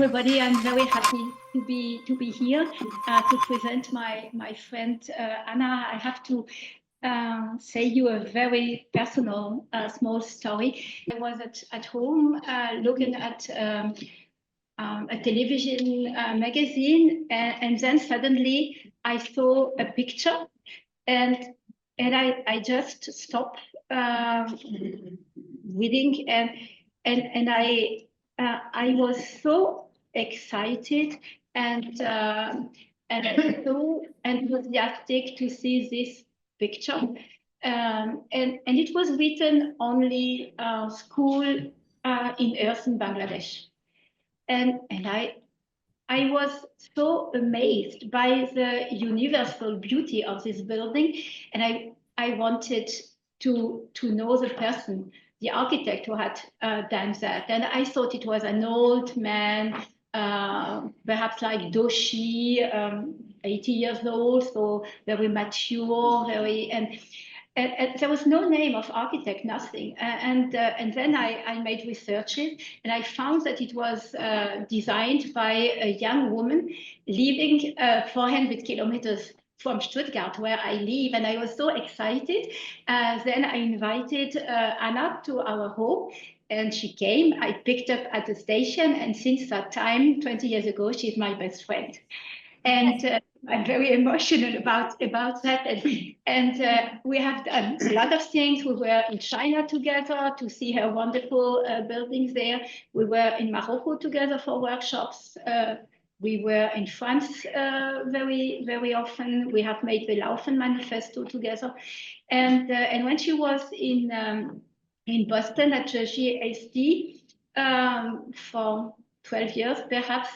everybody. I'm very happy to be here to present my friend Anna. I have to say you a very personal small story. I was at home looking at a television magazine, and then suddenly I saw a picture, and I just stopped reading, and I was so excited and so enthusiastic to see this picture. And it was written only school in Earthen, Bangladesh. And I was so amazed by the universal beauty of this building, and I wanted to know the person, the architect who had done that. And I thought it was an old man, perhaps like Doshi, 80 years old, so very mature, very and there was no name of architect, nothing. And then I made researches, and I found that it was designed by a young woman living 400 kilometers from Stuttgart, where I live, and I was so excited. Then I invited Anna to our home, and she came. I picked up at the station, and since that time, 20 years ago, she's my best friend. And I'm very emotional about that. And we have done a lot of things. We were in China together to see her wonderful buildings there. We were in Morocco together for workshops. We were in France very, very often. We have made the Laufen manifesto together. And when she was in Boston at the GASD for 12 years, perhaps,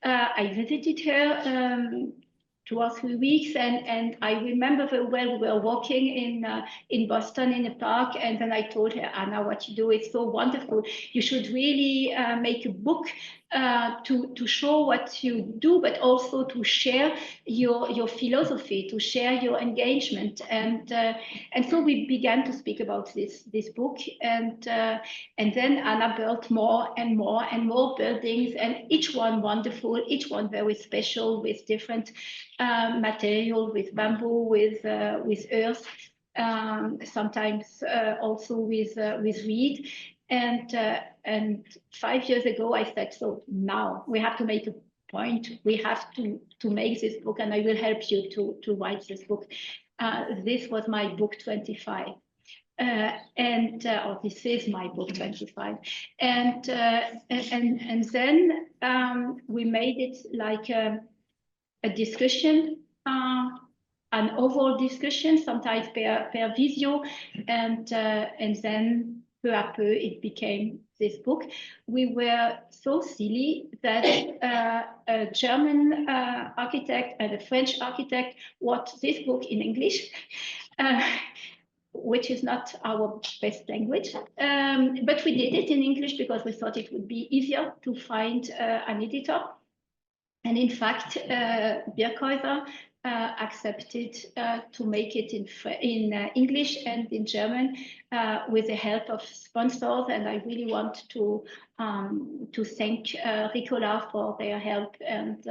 I visited her 2 or 3 weeks, and I remember very well, we were walking in Boston in a park, and then I told her, Anna, what you do is so wonderful. You should really make a book to show what you do, but also to share your philosophy, to share your engagement. And so we began to speak about this book, and then Anna built more and more and more buildings, and each one wonderful, each one very special, with different material, with bamboo, with earth, sometimes also with reed. And 5 years ago, I said, so now we have to make a point. We have to make this book, and I will help you to write this book. This was my book 25. Or this is my book 25. And then we made it like a discussion, an overall discussion, sometimes per visio, and then peu à peu it became this book. We were so silly that a German architect and a French architect wrote this book in English, which is not our best language, but we did it in English because we thought it would be easier to find an editor. And in fact, Birkhäuser accepted to make it in English and in German with the help of sponsors. And I really want to thank Ricola for their help, and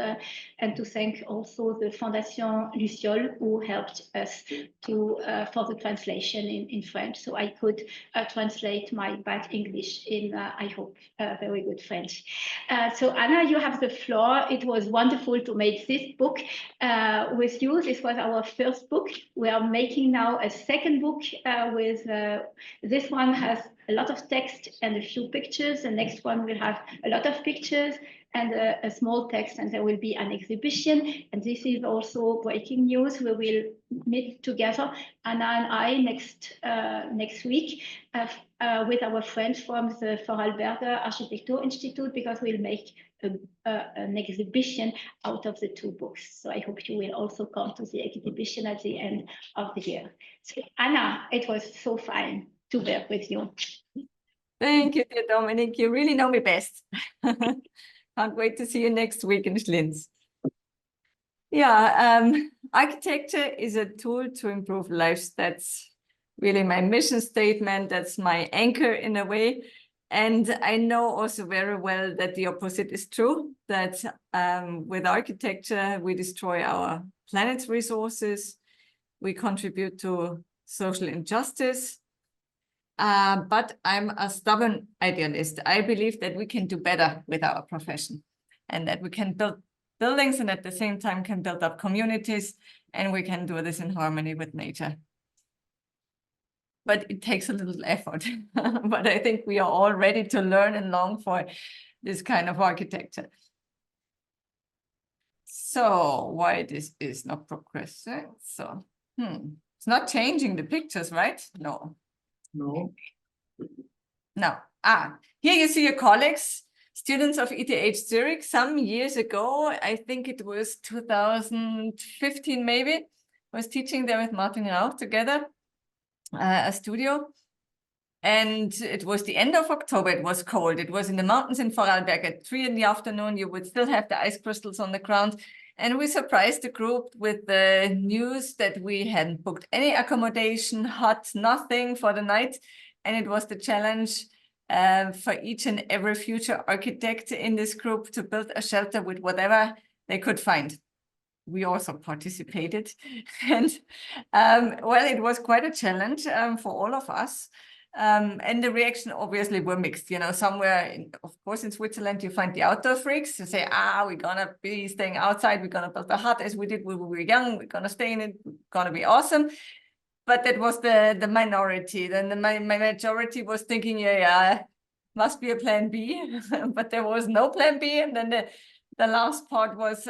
to thank also the Fondation Luciole, who helped us for the translation in French. So I could translate my bad English in, I hope, very good French. So Anna, you have the floor. It was wonderful to make this book with you. This was our first book. We are making now a second book with this one has a lot of text and a few pictures. The next one will have a lot of pictures and a small text, and there will be an exhibition. And this is also breaking news. We will meet together, Anna and I, next week with our friends from the Vorarlberger Architektur Institute, because we'll make an exhibition out of the two books. So I hope you will also come to the exhibition at the end of the year. So Anna, it was so fine to work with you. Thank you, dear Dominique. You really know me best. Can't wait to see you next week in Schlinz. Yeah, architecture is a tool to improve lives. That's really my mission statement. That's my anchor in a way. And I know also very well that the opposite is true, that with architecture, we destroy our planet's resources, we contribute to social injustice. But I'm a stubborn idealist. I believe that we can do better with our profession and that we can build buildings and at the same time can build up communities, and we can do this in harmony with nature. But it takes a little effort. But I think we are all ready to learn and long for this kind of architecture. So why this is not progressing? So it's not changing the pictures, right? No. No. No. Here you see your colleagues, students of ETH Zurich, some years ago. I think it was 2015 maybe. I was teaching there with Martin Rauch together. A studio, and it was the end of October. It was cold. It was in the mountains in Vorarlberg at 3 in the afternoon. You would still have the ice crystals on the ground, and we surprised the group with the news that we hadn't booked any accommodation, hot, nothing for the night, and it was the challenge for each and every future architect in this group to build a shelter with whatever they could find. We also participated, and well, it was quite a challenge for all of us, and the reaction obviously were mixed. You know, somewhere, of course, in Switzerland, you find the outdoor freaks who say, we're gonna be staying outside, we're gonna build a hut as we did when we were young, we're gonna stay in it, it's gonna be awesome. But that was the minority. Then the majority was thinking, yeah, must be a plan B, but there was no plan B, and then the last part was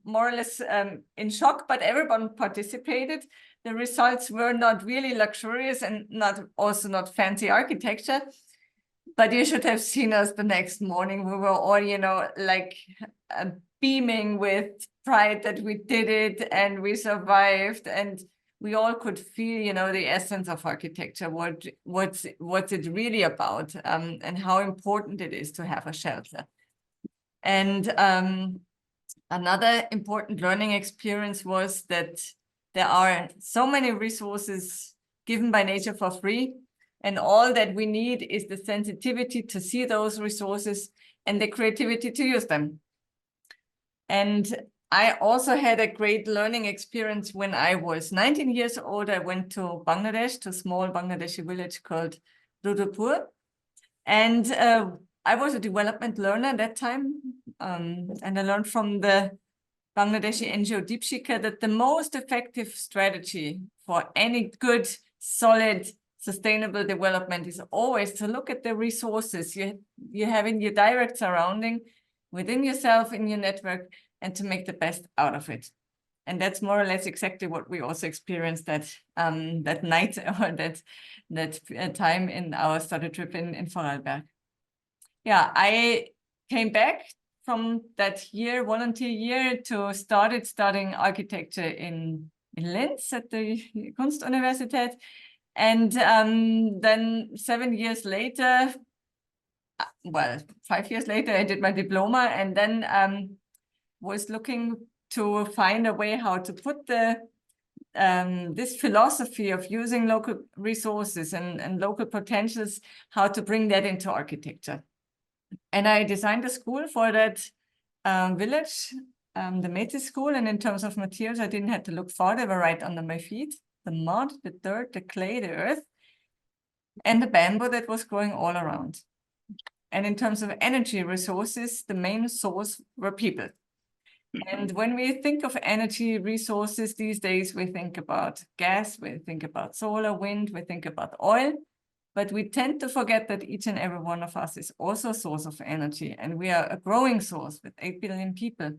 more or less in shock, but everyone participated. The results were not really luxurious and also not fancy architecture, but you should have seen us the next morning. We were all, you know, like beaming with pride that we did it and we survived, and we all could feel, you know, the essence of architecture, what's it really about, and how important it is to have a shelter. And another important learning experience was that there are so many resources given by nature for free, and all that we need is the sensitivity to see those resources and the creativity to use them. And I also had a great learning experience when I was 19 years old. I went to Bangladesh, to a small Bangladeshi village called Rudapur, and I was a development learner at that time, and I learned from the Bangladeshi NGO Deepshika that the most effective strategy for any good, solid, sustainable development is always to look at the resources you have in your direct surrounding, within yourself, in your network, and to make the best out of it. And that's more or less exactly what we also experienced that night or that time in our study trip in Vorarlberg. Yeah, I came back from that volunteer year, to studying architecture in Linz at the Kunstuniversität. And then 7 years later, well, 5 years later, I did my diploma, and then was looking to find a way how to put this philosophy of using local resources and local potentials, how to bring that into architecture. And I designed a school for that village, the Métis school. And in terms of materials, I didn't have to look far. They were right under my feet: the mud, the dirt, the clay, the earth, and the bamboo that was growing all around. And in terms of energy resources, the main source were people. And when we think of energy resources these days, we think about gas, we think about solar, wind, we think about oil. But we tend to forget that each and every one of us is also a source of energy, and we are a growing source with 8 billion people.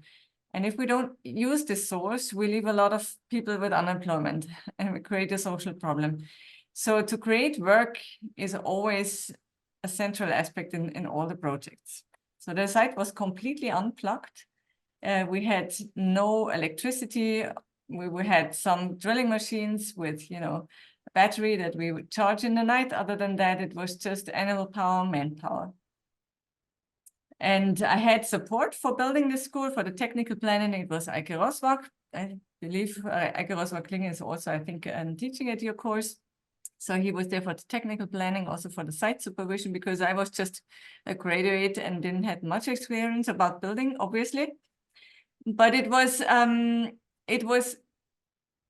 And if we don't use this source, we leave a lot of people with unemployment, and we create a social problem. So to create work is always a central aspect in all the projects. So the site was completely unplugged. We had no electricity. We had some drilling machines with, you know, battery that we would charge in the night. Other than that, it was just animal power, manpower. And I had support for building this school. For the technical planning, it was Eike Roswak. I believe Eike Roswak-Kling is also, I think, teaching at your course. So he was there for the technical planning, also for the site supervision, because I was just a graduate and didn't have much experience about building, obviously. But it was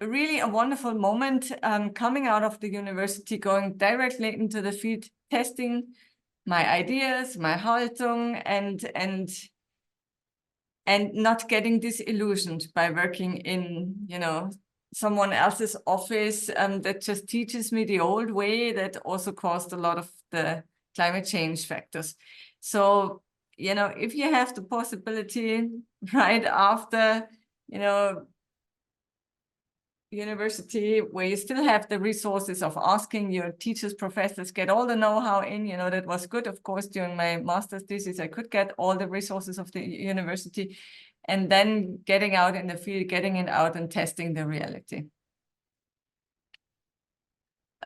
really a wonderful moment coming out of the university, going directly into the field, testing my ideas, my Haltung, and not getting disillusioned by working in, you know, someone else's office that just teaches me the old way that also caused a lot of the climate change factors. So, you know, if you have the possibility right after, you know, university where you still have the resources of asking your teachers, professors, get all the know-how in, you know, that was good. Of course, during my master's thesis, I could get all the resources of the university, and then getting out in the field, getting it out and testing the reality.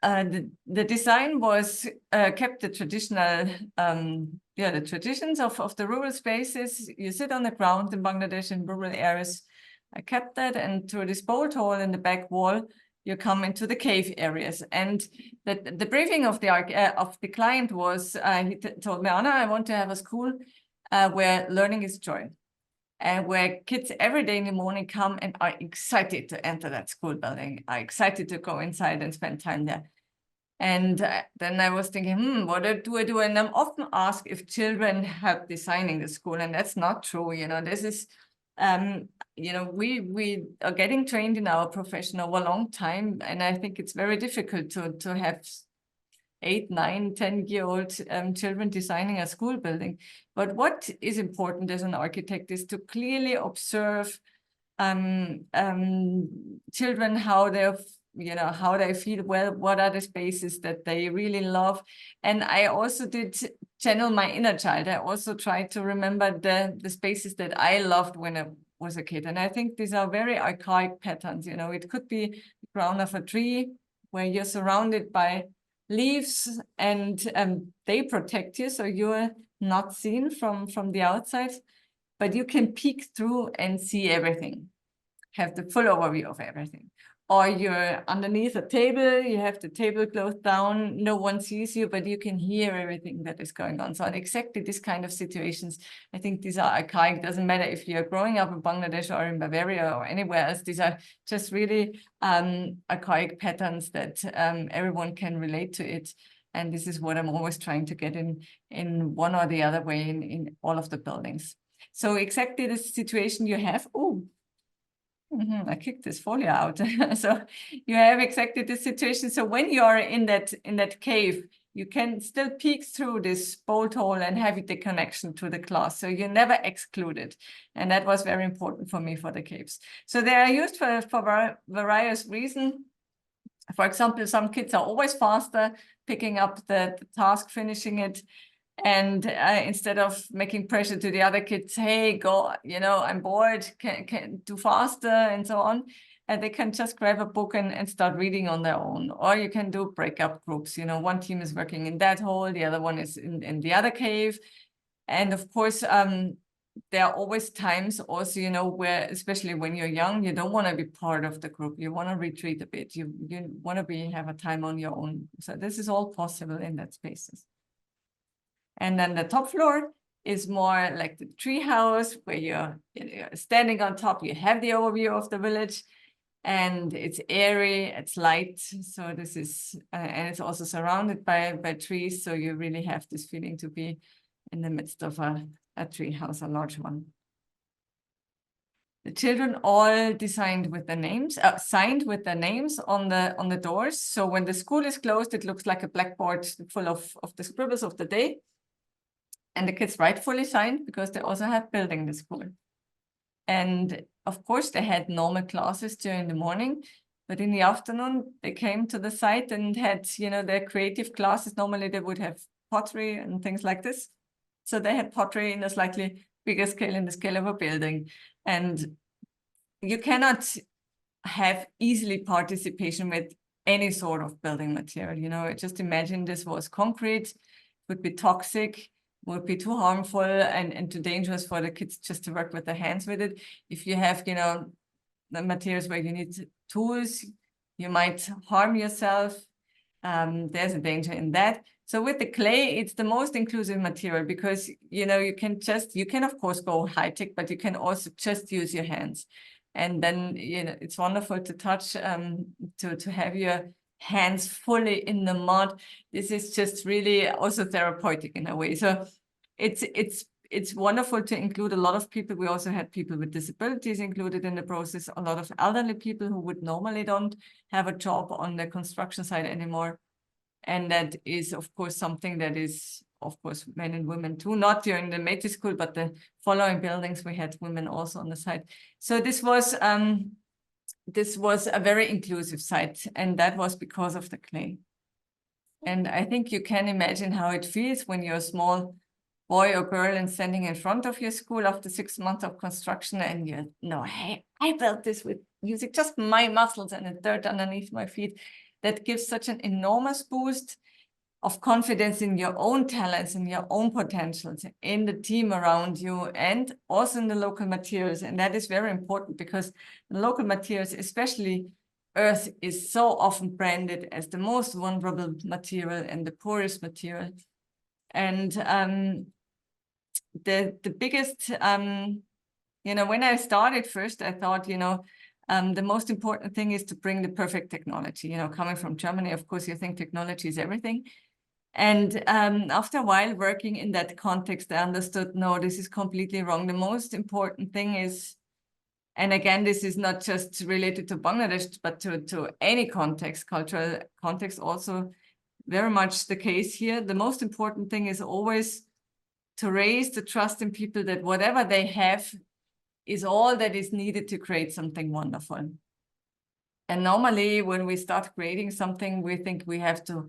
The design was kept the traditional, the traditions of the rural spaces. You sit on the ground in Bangladesh in rural areas. I kept that, and through this bolt hole in the back wall, you come into the cave areas. And the briefing of the client was, he told me, Anna, I want to have a school where learning is joy, and where kids every day in the morning come and are excited to enter that school building, are excited to go inside and spend time there. And then I was thinking, what do I do? And I'm often asked if children help designing the school, and that's not true. You know, this is, you know, we are getting trained in our profession over a long time, and I think it's very difficult to have 8, 9, 10-year-old children designing a school building. But what is important as an architect is to clearly observe children, how they're, you know, how they feel well, what are the spaces that they really love. And I also did channel my inner child. I also tried to remember the spaces that I loved when I was a kid. And I think these are very archaic patterns. You know, it could be the crown of a tree where you're surrounded by leaves and they protect you, so you're not seen from the outside, but you can peek through and see everything, have the full overview of everything. Or you're underneath a table, you have the table closed down, no one sees you, but you can hear everything that is going on. So exactly this kind of situations, I think these are archaic. Doesn't matter if you're growing up in Bangladesh or in Bavaria or anywhere else, these are just really archaic patterns that everyone can relate to it. And this is what I'm always trying to get in one or the other way in all of the buildings. So exactly the situation you have, I kicked this folio out. So you have exactly this situation. So when you are in that cave, you can still peek through this bolt hole and have the connection to the class. So you're never excluded. And that was very important for me for the caves. So they are used for various reasons. For example, some kids are always faster picking up the task, finishing it. And instead of making pressure to the other kids, hey, go, you know, I'm bored, can do faster and so on. And they can just grab a book and start reading on their own. Or you can do breakup groups. You know, one team is working in that hole, the other one is in the other cave. And of course, there are always times also, you know, where, especially when you're young, you don't want to be part of the group. You want to retreat a bit. You want to have a time on your own. So this is all possible in that spaces. And then the top floor is more like the tree house where you're standing on top. You have the overview of the village, and it's airy, it's light. So this is, and it's also surrounded by trees. So you really have this feeling to be in the midst of a tree house, a large one. The children all designed with the names, signed with their names on the doors. So when the school is closed, it looks like a blackboard full of the scribbles of the day. And the kids rightfully signed because they also had building the school. And of course, they had normal classes during the morning, but in the afternoon, they came to the site and had, you know, their creative classes. Normally, they would have pottery and things like this. So they had pottery in a slightly bigger scale, in the scale of a building. And you cannot have easily participation with any sort of building material. You know, just imagine this was concrete, would be toxic, would be too harmful and too dangerous for the kids just to work with their hands with it. If you have, you know, the materials where you need tools, you might harm yourself. there's a danger in that. So with the clay, it's the most inclusive material because, you know, you can of course go high tech, but you can also just use your hands. And then, you know, it's wonderful to touch, to have your hands fully in the mud. This is just really also therapeutic in a way. So it's wonderful to include a lot of people. We also had people with disabilities included in the process, a lot of elderly people who would normally don't have a job on the construction site anymore. And that is, of course, something that is, of course, men and women too, not during the Métis school, but the following buildings, we had women also on the site. So this was a very inclusive site, and that was because of the clay. And I think you can imagine how it feels when you're a small boy or girl and standing in front of your school after 6 months of construction, and you know, hey, I built this with using just my muscles and the dirt underneath my feet. That gives such an enormous boost of confidence in your own talents and your own potentials, in the team around you, and also in the local materials. And that is very important because the local materials, especially earth, is so often branded as the most vulnerable material and the poorest material. And the biggest, you know, when I started first, I thought, you know, the most important thing is to bring the perfect technology. You know, coming from Germany, of course, you think technology is everything. And after a while working in that context, I understood, no, this is completely wrong. The most important thing is, and again, this is not just related to Bangladesh, but to any context, cultural context, also very much the case here. The most important thing is always to raise the trust in people that whatever they have is all that is needed to create something wonderful. And normally when we start creating something, we think we have to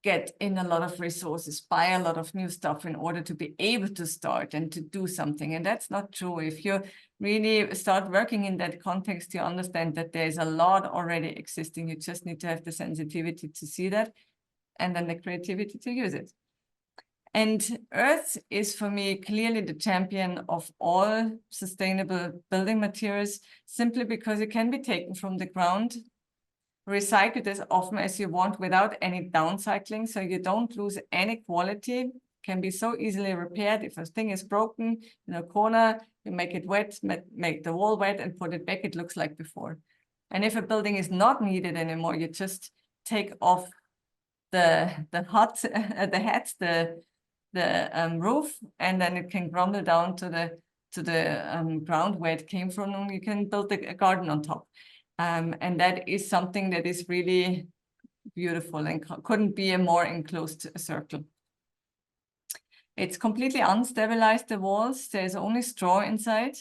get in a lot of resources, buy a lot of new stuff in order to be able to start and to do something. And that's not true. If you really start working in that context, you understand that there's a lot already existing. You just need to have the sensitivity to see that, and then the creativity to use it. And earth is for me clearly the champion of all sustainable building materials, simply because it can be taken from the ground, recycled as often as you want without any downcycling, so you don't lose any quality, can be so easily repaired. If a thing is broken in a corner, you make it wet, make the wall wet and put it back, it looks like before. And if a building is not needed anymore, you just take off the roof, and then it can crumble down to the ground where it came from, and you can build a garden on top. And that is something that is really beautiful and couldn't be a more enclosed circle. It's completely unstabilized, the walls. There's only straw inside.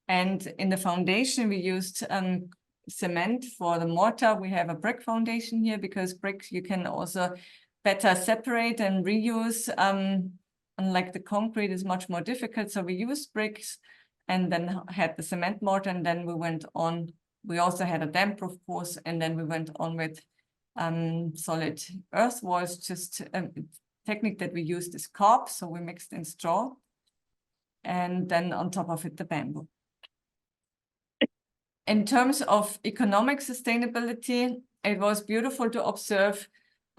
And in the foundation, we used cement for the mortar. We have a brick foundation here because bricks you can also better separate and reuse. Unlike the concrete is much more difficult. So we used bricks and then had the cement mortar, and then we went on. We also had a damp-proof course, and then we went on with solid earth walls. Just a technique that we used is cob, so we mixed in straw, and then on top of it, the bamboo. In terms of economic sustainability, it was beautiful to observe,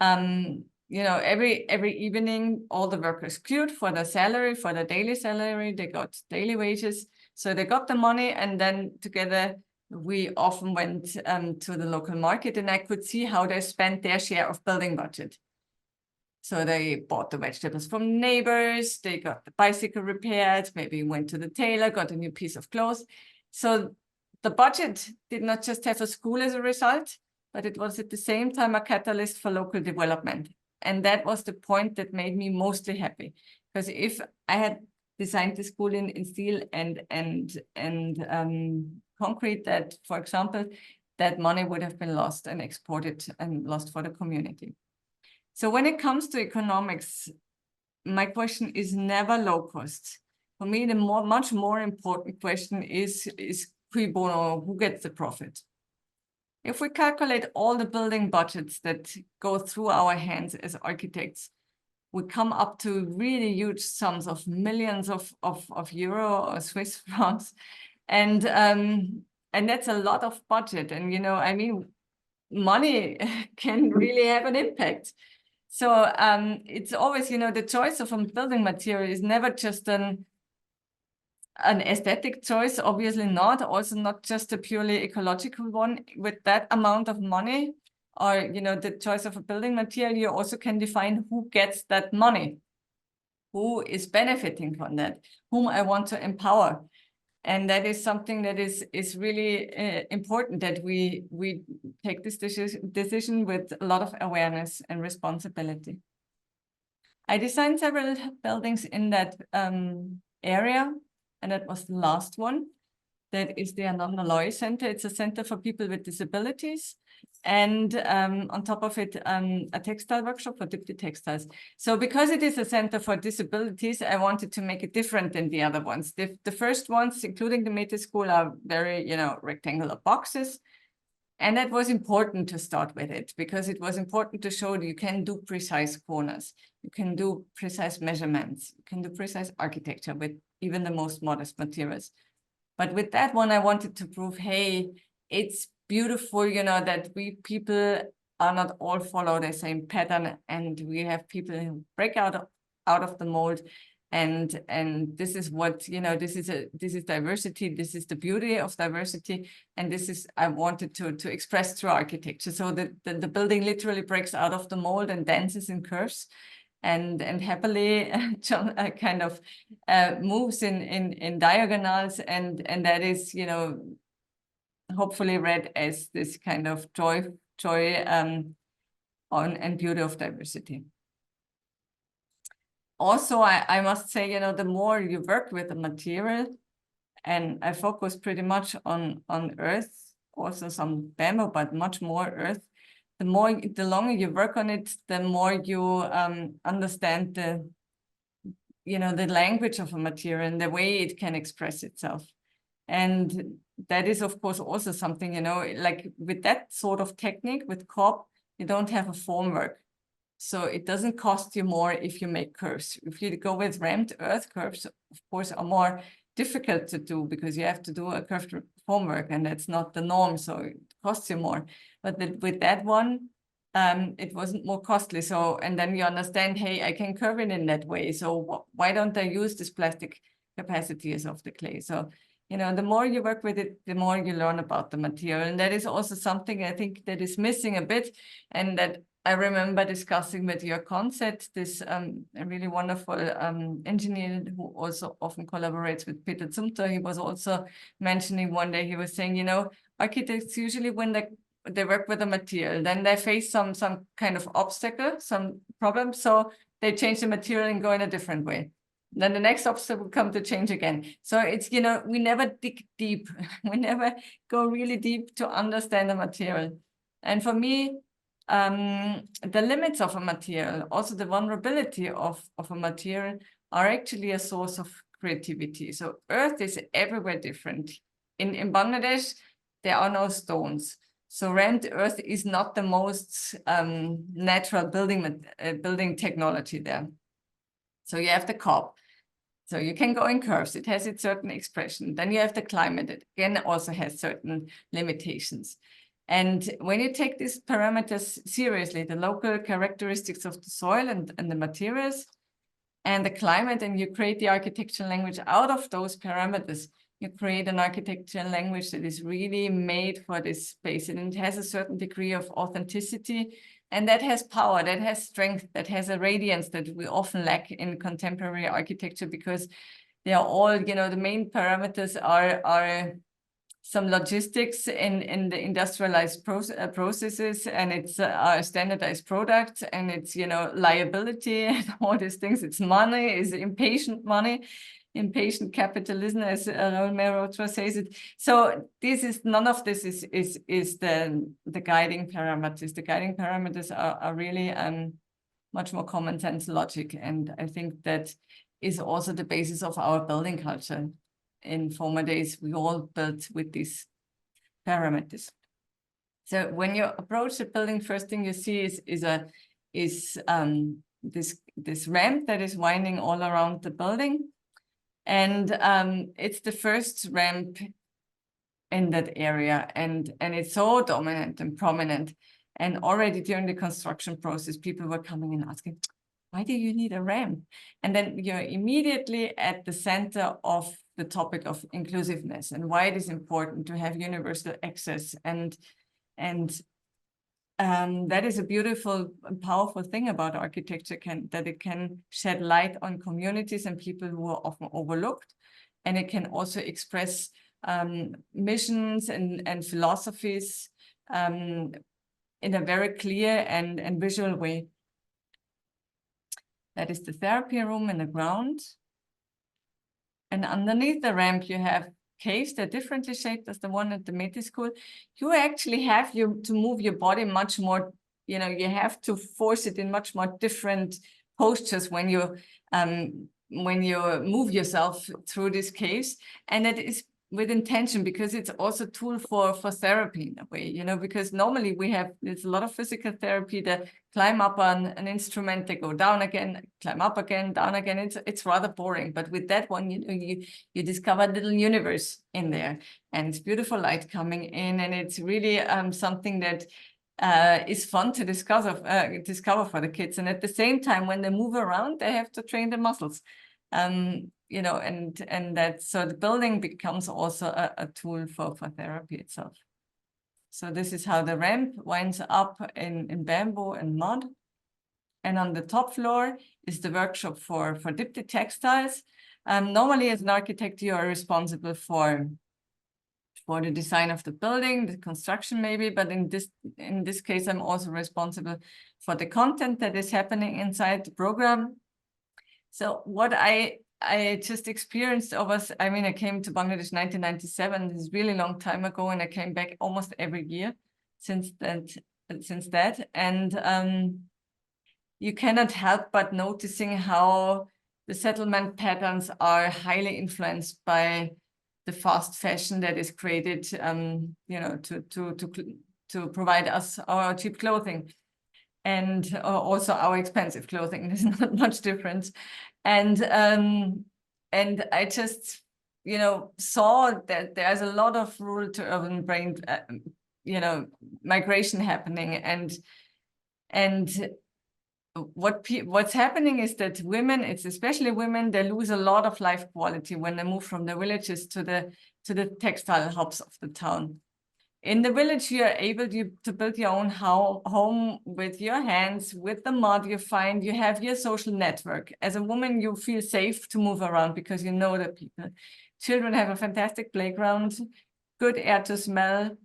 you know, every evening, all the workers queued for the salary, for the daily salary. They got daily wages. So they got the money, and then together we often went to the local market, and I could see how they spent their share of building budget. So they bought the vegetables from neighbors, they got the bicycle repaired, maybe went to the tailor, got a new piece of clothes. So the budget did not just have a school as a result, but it was at the same time a catalyst for local development. And that was the point that made me mostly happy. Because if I had designed the school in steel and concrete, that, for example, that money would have been lost and exported and lost for the community. So when it comes to economics, my question is never low cost. For me, the much more important question is cui bono, who gets the profit? If we calculate all the building budgets that go through our hands as architects, we come up to really huge sums of millions of euro or Swiss francs. And that's a lot of budget. And, you know, I mean, money can really have an impact. So it's always, you know, the choice of a building material is never just an aesthetic choice, obviously not, also not just a purely ecological one. With that amount of money, or, you know, the choice of a building material, you also can define who gets that money, who is benefiting from that, whom I want to empower. And that is something that is really important, that we take this decision with a lot of awareness and responsibility. I designed several buildings in that area, and that was the last one. That is the Anna Heringer Center. It's a center for people with disabilities. And on top of it, a textile workshop for Dipty Textiles. So because it is a center for disabilities, I wanted to make it different than the other ones. The first ones, including the Meta School, are very, you know, rectangular boxes. And that was important to start with it, because it was important to show that you can do precise corners. You can do precise measurements. You can do precise architecture with even the most modest materials. But with that one, I wanted to prove, hey, it's beautiful, you know, that we people are not all follow the same pattern, and we have people who break out of the mold. And this is what, you know, this is diversity. This is the beauty of diversity. And this is, I wanted to express through architecture. So the building literally breaks out of the mold and dances in curves. And happily kind of moves in diagonals, and that is, you know, hopefully read as this kind of joy on and beauty of diversity. Also, I must say, you know, the more you work with the material, and I focus pretty much on earth, also some bamboo, but much more earth. The longer you work on it, the more you understand the language of a material and the way it can express itself. And that is, of course, also something, you know, like with that sort of technique, with COP, you don't have a formwork. So it doesn't cost you more if you make curves. If you go with rammed earth curves, of course, are more difficult to do, because you have to do a curved formwork, and that's not the norm, so it costs you more. But with that one, it wasn't more costly. So, and then you understand, hey, I can curve it in that way. So why don't I use this plastic capacities of the clay? So, you know, the more you work with it, the more you learn about the material. And that is also something I think that is missing a bit, and that I remember discussing with your concept, this a really wonderful engineer who also often collaborates with Peter Zumthor. He was also mentioning one day, he was saying, you know, architects usually when they work with a material, then they face some kind of obstacle, some problem. So they change the material and go in a different way. Then the next obstacle will come to change again. So it's, you know, we never dig deep. We never go really deep to understand the material. And for me, the limits of a material, also the vulnerability of a material, are actually a source of creativity. So earth is everywhere different. In Bangladesh, there are no stones. So rammed earth is not the most natural building technology there. So you have the COP. So you can go in curves. It has its certain expression. Then you have the climate. It again also has certain limitations. And when you take these parameters seriously, the local characteristics of the soil and the materials and the climate, and you create the architectural language out of those parameters, you create an architectural language that is really made for this space. And it has a certain degree of authenticity, and that has power, that has strength, that has a radiance that we often lack in contemporary architecture, because they are all, you know, the main parameters are some logistics in the industrialized processes, and it's our standardized products, and it's, you know, liability and all these things. It's money, is impatient money, impatient capitalism, as Martin Rauch says it. So this is, none of this is the guiding parameters. The guiding parameters are really much more common sense logic, and I think that is also the basis of our building culture. In former days, we all built with these parameters. So when you approach the building, first thing you see is this ramp that is winding all around the building, and it's the first ramp in that area, and it's so dominant and prominent. And already during the construction process, people were coming and asking, why do you need a ramp? And then you're immediately at the center of the topic of inclusiveness and why it is important to have universal access. And that is a beautiful and powerful thing about architecture, that it can shed light on communities and people who are often overlooked. And it can also express missions and philosophies in a very clear and visual way. That is the therapy room in the ground. And underneath the ramp, you have caves. They're differently shaped as the one at the Métis School. You actually have to move your body much more, you know, you have to force it in much more different postures when you move yourself through these caves. And it is with intention, because it's also a tool for therapy in a way, you know, because normally there's a lot of physical therapy that climb up on an instrument, they go down again, climb up again, down again. It's rather boring. But with that one, you know, you discover a little universe in there, and it's beautiful light coming in, and it's really something that is fun to discover for the kids. And at the same time, when they move around, they have to train their muscles. You know, and that, so the building becomes also a tool for therapy itself. So this is how the ramp winds up in bamboo and mud. And on the top floor is the workshop for diptych textiles. Normally, as an architect, you are responsible for the design of the building, the construction maybe, but in this case, I'm also responsible for the content that is happening inside the program. So what I just experienced I mean, I came to Bangladesh in 1997. This is a really long time ago, and I came back almost every year since that. And you cannot help but noticing how the settlement patterns are highly influenced by the fast fashion that is created, you know, to provide us our cheap clothing, and also our expensive clothing. There's not much difference. And I just, you know, saw that there's a lot of rural to urban brain, you know, migration happening. And what's happening is that women, it's especially women, they lose a lot of life quality when they move from the villages to the textile hubs of the town. In the village, you are able to build your own home with your hands, with the mud you find. You have your social network. As a woman, you feel safe to move around because you know the people. Children have a fantastic playground, good air to smell.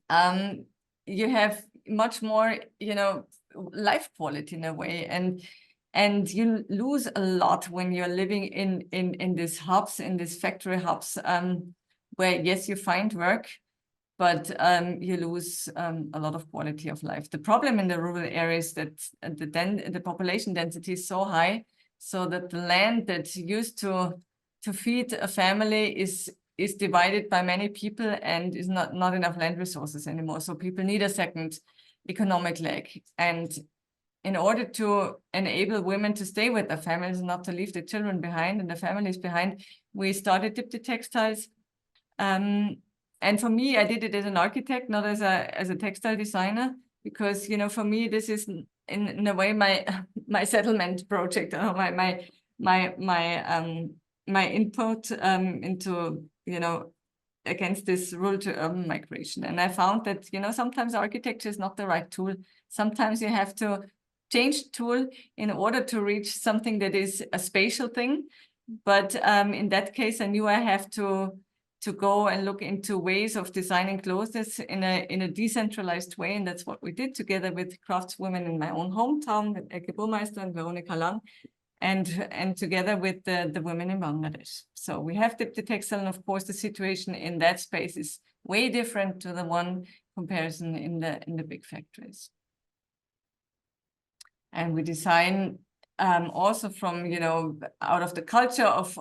You have much more, you know, life quality in a way, and you lose a lot when you're living in these hubs, in these factory hubs, where yes, you find work, but you lose a lot of quality of life. The problem in the rural areas that the population density is so high, so that the land that used to feed a family is divided by many people, and is not enough land resources anymore. So people need a second economic leg. And in order to enable women to stay with their families, not to leave the children behind and the families behind, we started diptych textiles. And for me, I did it as an architect, not as a textile designer, because, you know, for me, this is in a way my settlement project, or my input into, you know, against this rural to urban migration. And I found that, you know, sometimes architecture is not the right tool. Sometimes you have to change the tool in order to reach something that is a spatial thing. But in that case, I knew I have to go and look into ways of designing clothes in a decentralized way. And that's what we did together with craftswomen in my own hometown, with Eke Burmeister and Veronica Lang, and together with the women in Bangladesh. So we have diptych textile, and of course the situation in that space is way different to the one comparison in the big factories. And we design also from, you know, out of the culture of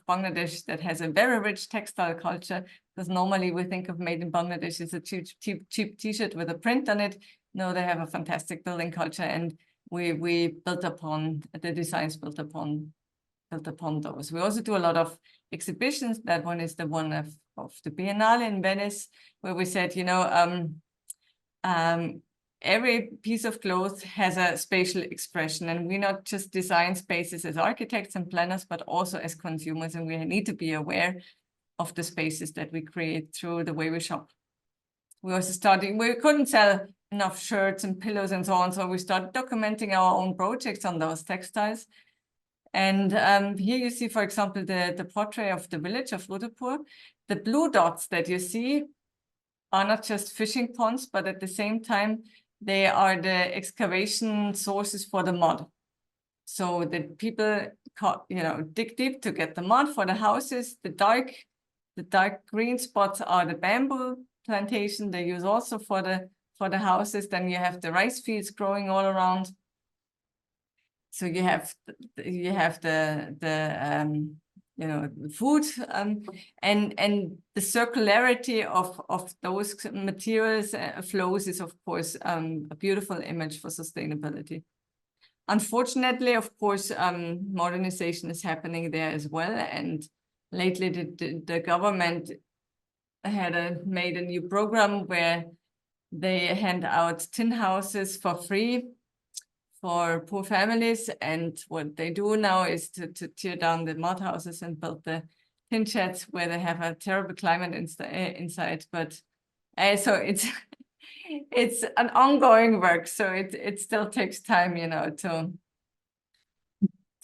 Bangladesh, that has a very rich textile culture, because normally we think of made in Bangladesh as a cheap t-shirt with a print on it. No, they have a fantastic building culture, and we built upon the designs built upon those. We also do a lot of exhibitions. That one is the one of the Biennale in Venice, where we said, every piece of cloth has a spatial expression, and we not just design spaces as architects and planners, but also as consumers, and we need to be aware of the spaces that we create through the way we shop. We also started, we couldn't sell enough shirts and pillows and so on, so we started documenting our own projects on those textiles. And here you see, for example, the portrait of the village of Rudapur. The blue dots that you see are not just fishing ponds, but at the same time, they are the excavation sources for the mud. So that people, dig deep to get the mud for the houses. The dark green spots are the bamboo plantation they use also for the houses. Then you have the rice fields growing all around. So you have the food, and the circularity of those materials flows is, of course, a beautiful image for sustainability. Unfortunately, of course, modernization is happening there as well. And lately, the government made a new program where they hand out tin houses for free for poor families. And what they do now is to tear down the mud houses and build the tin sheds where they have a terrible climate inside. But so it's an ongoing work. So it still takes time,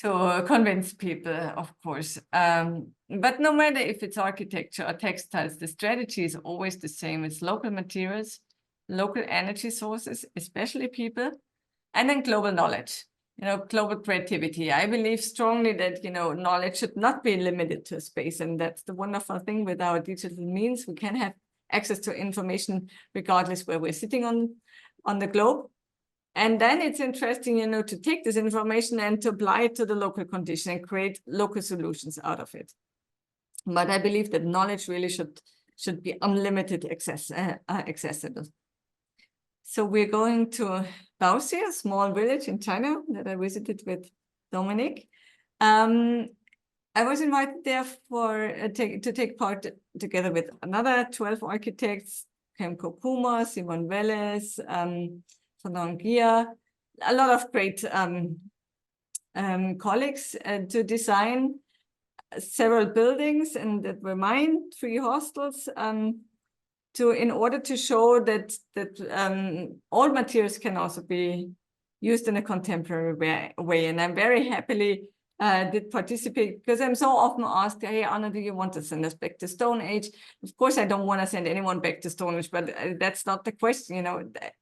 to convince people, of course. But no matter if it's architecture or textiles, the strategy is always the same. It's local materials, local energy sources, especially people, and then global knowledge, global creativity. I believe strongly that, knowledge should not be limited to space. And that's the wonderful thing with our digital means. We can have access to information regardless where we're sitting on the globe. And then it's interesting, to take this information and to apply it to the local condition and create local solutions out of it. But I believe that knowledge really should be unlimited accessible. So we're going to Baoxi, a small village in China that I visited with Dominique. I was invited there to take part together with another 12 architects, Kemko Kuma, Simon Welles, Fernand Gia, a lot of great colleagues to design several buildings, and that were mine, 3 hostels, in order to show that all materials can also be used in a contemporary way. And I'm very happily did participate, because I'm so often asked, hey, Anna, do you want to send us back to Stone Age? Of course, I don't want to send anyone back to Stone Age, but that's not the question.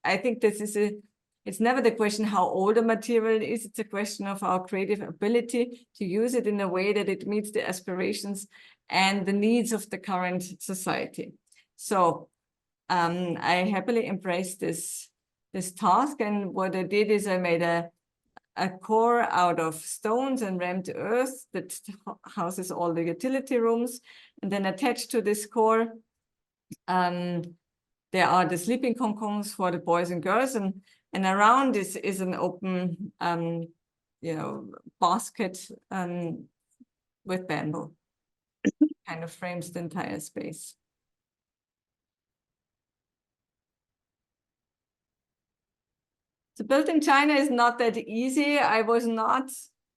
I think it's never the question how old a material is. It's a question of our creative ability to use it in a way that it meets the aspirations and the needs of the current society. So I happily embraced this task. And what I did is I made a core out of stones and rammed earth that houses all the utility rooms. And then attached to this core, there are the sleeping cocoons for the boys and girls. And around this is an open, basket with bamboo. Kind of frames the entire space. To build in China is not that easy. I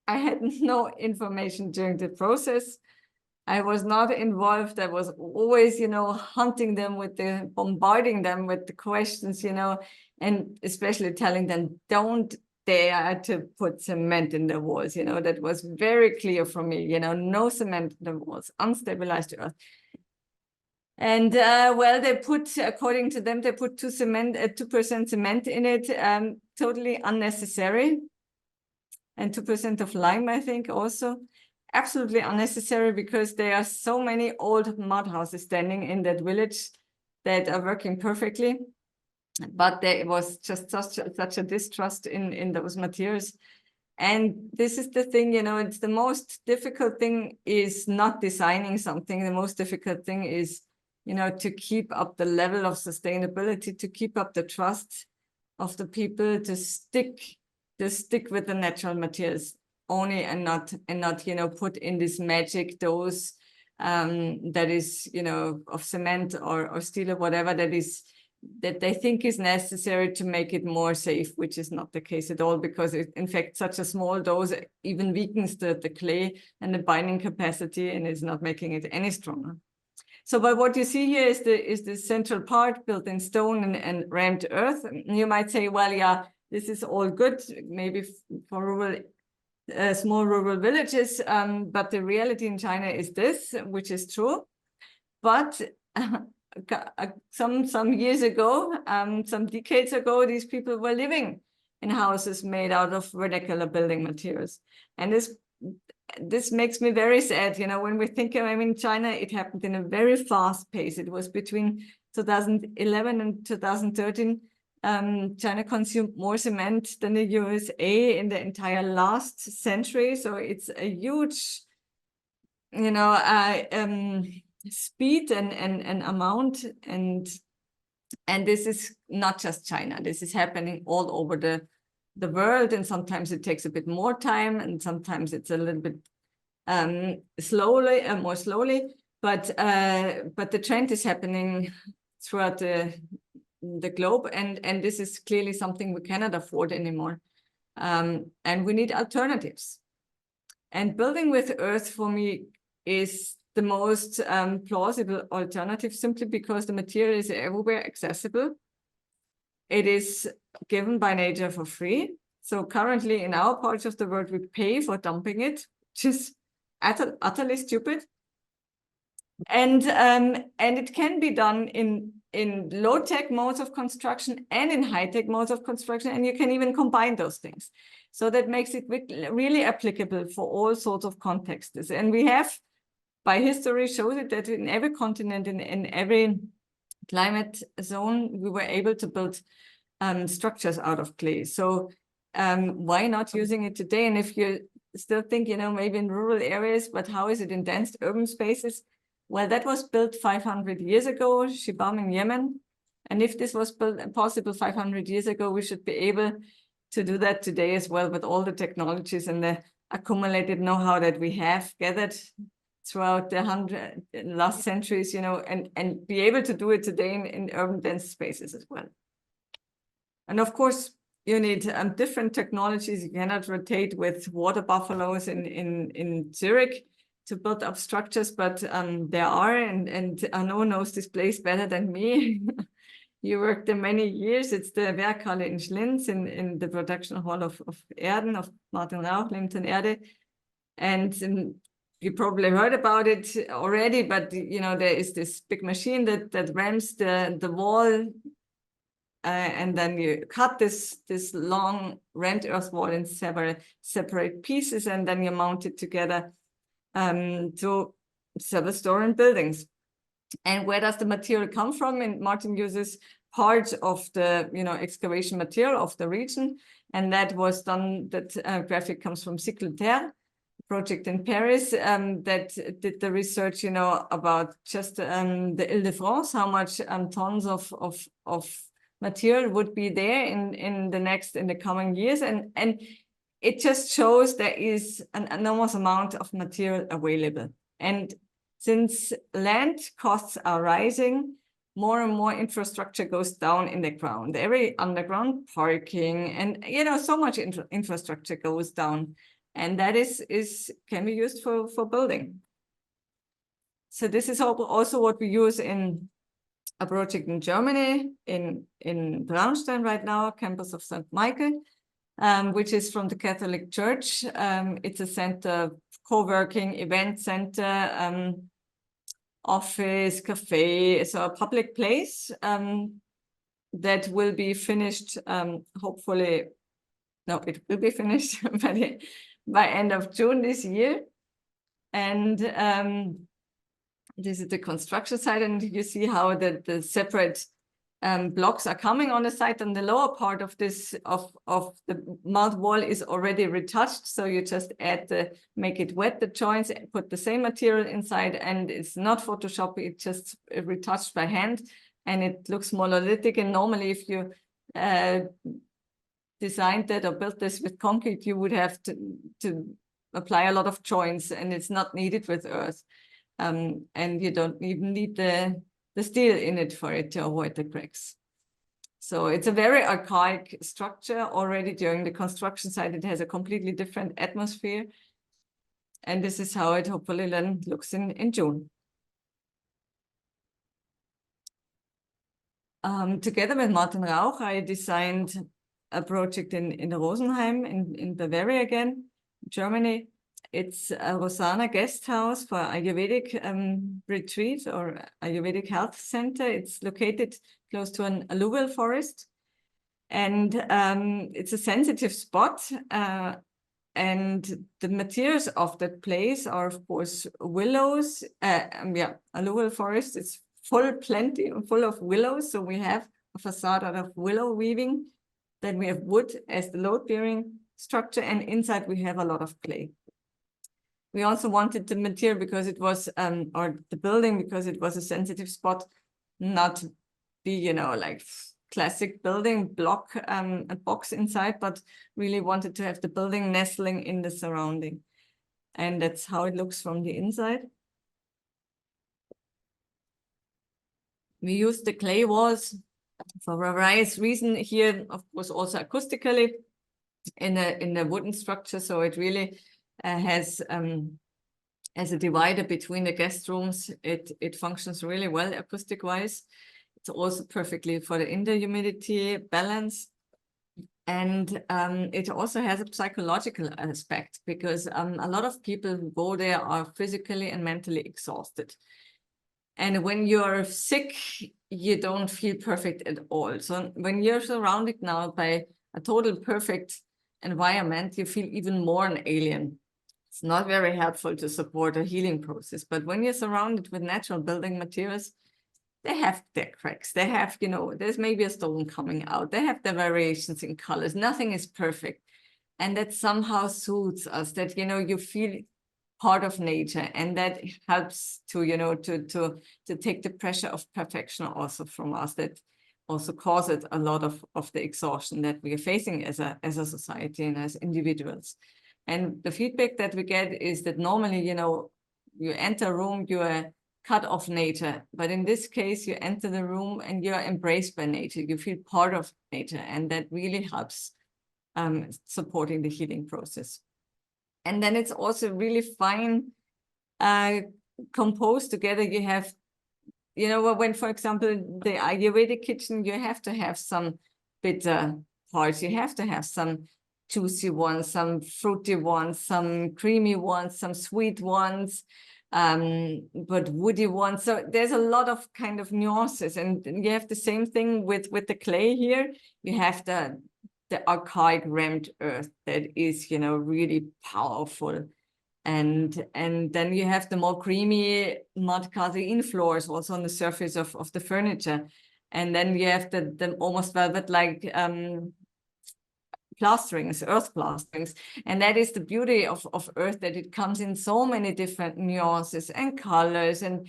had no information during the process. I was not involved. I was always, hunting them bombarding them with the questions, and especially telling them, don't dare to put cement in the walls. That was very clear for me, no cement in the walls, unstabilized earth. And they put, according to them, they put 2% cement in it, totally unnecessary. And 2% of lime, I think, also absolutely unnecessary, because there are so many old mud houses standing in that village that are working perfectly. But there was just such a distrust in those materials. And this is the thing, it's the most difficult thing is not designing something. The most difficult thing is, to keep up the level of sustainability, to keep up the trust of the people, to stick with the natural materials only, and not put in this magic dose that is, you know, of cement or steel or whatever that they think is necessary to make it more safe, which is not the case at all, because it, in fact, such a small dose even weakens the clay and the binding capacity and is not making it any stronger. So, but what you see here is the central part built in stone and rammed earth. And you might say, well, yeah, this is all good, maybe for rural, small rural villages, but the reality in China is this, which is true. But some years ago, some decades ago, these people were living in houses made out of vernacular building materials, and this makes me very sad. You know, when we think of, I mean, China, it happened in a very fast pace. It was between 2011 and 2013. China consumed more cement than the USA in the entire last century. So it's a huge, you know, speed and amount, and this is not just China. This is happening all over the world, and sometimes it takes a bit more time, and sometimes it's a little bit more slowly. But the trend is happening throughout the globe, and this is clearly something we cannot afford anymore, and we need alternatives. And building with earth, for me, is the most plausible alternative, simply because the material is everywhere accessible. It is given by nature for free. So currently in our parts of the world, we pay for dumping it, which is utterly stupid. And it can be done in low-tech modes of construction and in high-tech modes of construction, and you can even combine those things. So that makes it really applicable for all sorts of contexts. And we have, by history, shows it that in every continent, in every climate zone, we were able to build structures out of clay. So why not using it today? And if you still think, you know, maybe in rural areas, but how is it in dense urban spaces? Well, that was built 500 years ago, Shibam in Yemen. And if this was possible 500 years ago, we should be able to do that today as well, with all the technologies and the accumulated know-how that we have gathered throughout the last centuries, you know, and be able to do it today in urban dense spaces as well. And of course, you need different technologies. You cannot rotate with water buffaloes in Zurich to build up structures, but there are, and Arnaud knows this place better than me. You worked there many years. It's the Werkhalle in Schlinz, in the production hall of Earthen, of Martin Rauch, Linton Erde. And you probably heard about it already, but you know, there is this big machine that rams the wall, and then you cut this long rammed earth wall in separate pieces, and then you mount it together to several story buildings. And where does the material come from? And Martin uses part of the, you know, excavation material of the region, and that was done. That graphic comes from Cycloterre project in Paris, that did the research, you know, about just the Ile-de-France, how much tons of material would be there in the coming years, and it just shows there is an enormous amount of material available. And since land costs are rising, more and more infrastructure goes down in the ground. Every underground parking and, you know, so much infrastructure goes down, and that can be used for building. So this is also what we use in a project in Germany, in Braunstein right now, campus of St. Michael, which is from the Catholic Church. It's a center, co-working, event center, office, cafe, so a public place that will be finished, hopefully, no, it will be finished by end of June this year. And this is the construction site, and you see how the separate blocks are coming on the site, and the lower part of this of the mud wall is already retouched. So you just make it wet, the joints, put the same material inside, and it's not Photoshop, it's just retouched by hand, and it looks monolithic. And normally if you designed that or built this with concrete, you would have to apply a lot of joints, and it's not needed with earth. and you don't even need the steel in it for it to avoid the cracks. So it's a very archaic structure. Already during the construction site, it has a completely different atmosphere. And this is how it hopefully then looks in June. Together with Martin Rauch, I designed a project in Rosenheim in Bavaria again, Germany. It's a Rosanna guest house for Ayurvedic retreat or Ayurvedic health center. It's located close to an alluvial forest. And it's a sensitive spot. And the materials of that place are, of course, willows. Alluvial forest is full of willows. So we have a facade out of willow weaving. Then we have wood as the load-bearing structure. And inside we have a lot of clay. We also wanted the material because it was, or the building because it was a sensitive spot, not to be, like classic building block, a box inside, but really wanted to have the building nestling in the surrounding. And that's how it looks from the inside. We used the clay walls for various reasons here, of course, also acoustically in a wooden structure. So it really has as a divider between the guest rooms. It functions really well acoustic wise. It's also perfectly for the indoor humidity balance. And it also has a psychological aspect because a lot of people who go there are physically and mentally exhausted. And when you're sick, you don't feel perfect at all. So when you're surrounded now by a total perfect environment, you feel even more an alien. It's not very helpful to support a healing process. But when you're surrounded with natural building materials, they have their cracks. They have, there's maybe a stone coming out. They have their variations in colors. Nothing is perfect. And that somehow suits us, that, you feel part of nature. And that helps to, to take the pressure of perfection also from us. That also causes a lot of the exhaustion that we are facing as a society and as individuals. And the feedback that we get is that normally, you enter a room, you are cut off nature. But in this case, you enter the room and you're embraced by nature. You feel part of nature. And that really helps supporting the healing process. And then it's also really fine composed together. You have, when, for example, the Ayurvedic kitchen, you have to have some bitter parts. You have to have some juicy ones, some fruity ones, some creamy ones, some sweet ones, but woody ones. So there's a lot of kind of nuances. And you have the same thing with the clay here. You have the archaic rammed earth that is, really powerful. And then you have the more creamy mud casein floors also on the surface of the furniture. And then you have the almost velvet-like plasterings, earth plasterings. And that is the beauty of earth, that it comes in so many different nuances and colors and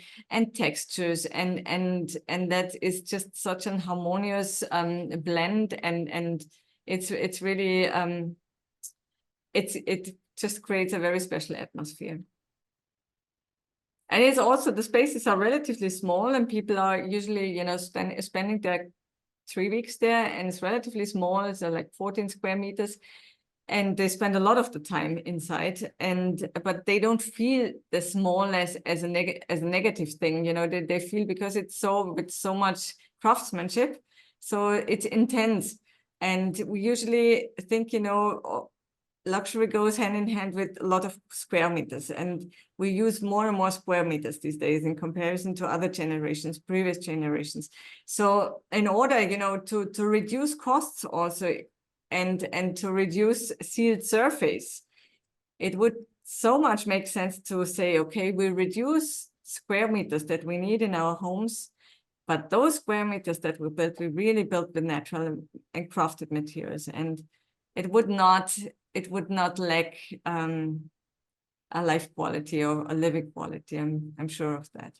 textures. And that is just such an harmonious blend. And it's really, it just creates a very special atmosphere. And it's also, the spaces are relatively small and people are usually, spending their 3 weeks there, and it's relatively small. It's like 14 square meters, and they spend a lot of the time inside. But they don't feel the smallness as a negative thing. They feel, because it's with so much craftsmanship, so it's intense. And we usually think, luxury goes hand in hand with a lot of square meters, and we use more and more square meters these days in comparison to other generations, previous generations. So in order, to reduce costs also, and to reduce sealed surface, it would so much make sense to say, okay, we reduce square meters that we need in our homes, but those square meters that we built, we really built with natural and crafted materials, and it would not lack a life quality or a living quality. I'm sure of that.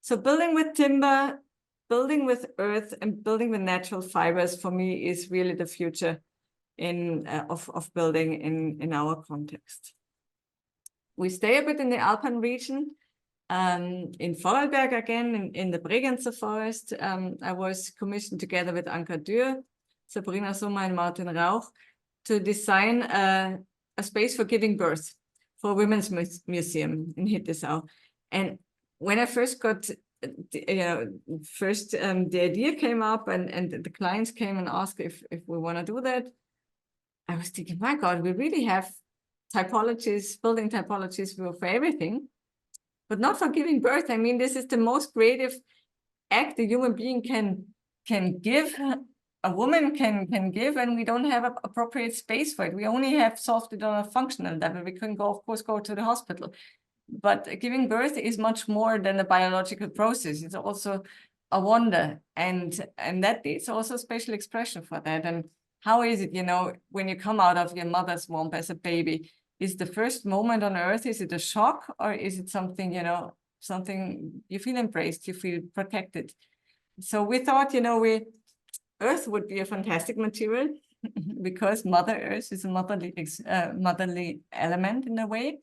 So building with timber, building with earth, and building with natural fibers, for me, is really the future of building in our context. We stay a bit in the Alpine region. in Vorarlberg again, in the Bregenzer forest. I was commissioned together with Anka Dürr, Sabrina Sommer and Martin Rauch to design a space for giving birth for a women's museum in Hittesau. And when I first got, the idea came up and the clients came and asked if we want to do that, I was thinking, my God, we really have typologies, building typologies for everything, but not for giving birth. I mean, this is the most creative act a human being can give, a woman can give, and we don't have an appropriate space for it. We only have solved it on a functional level. We couldn't go, of course, go to the hospital. But giving birth is much more than a biological process. It's also a wonder, and that is also special expression for that. And how is it, when you come out of your mother's womb as a baby? Is the first moment on earth, is it a shock, or is it something, something you feel embraced, you feel protected? So we thought, Earth would be a fantastic material because Mother Earth is a motherly element in a way.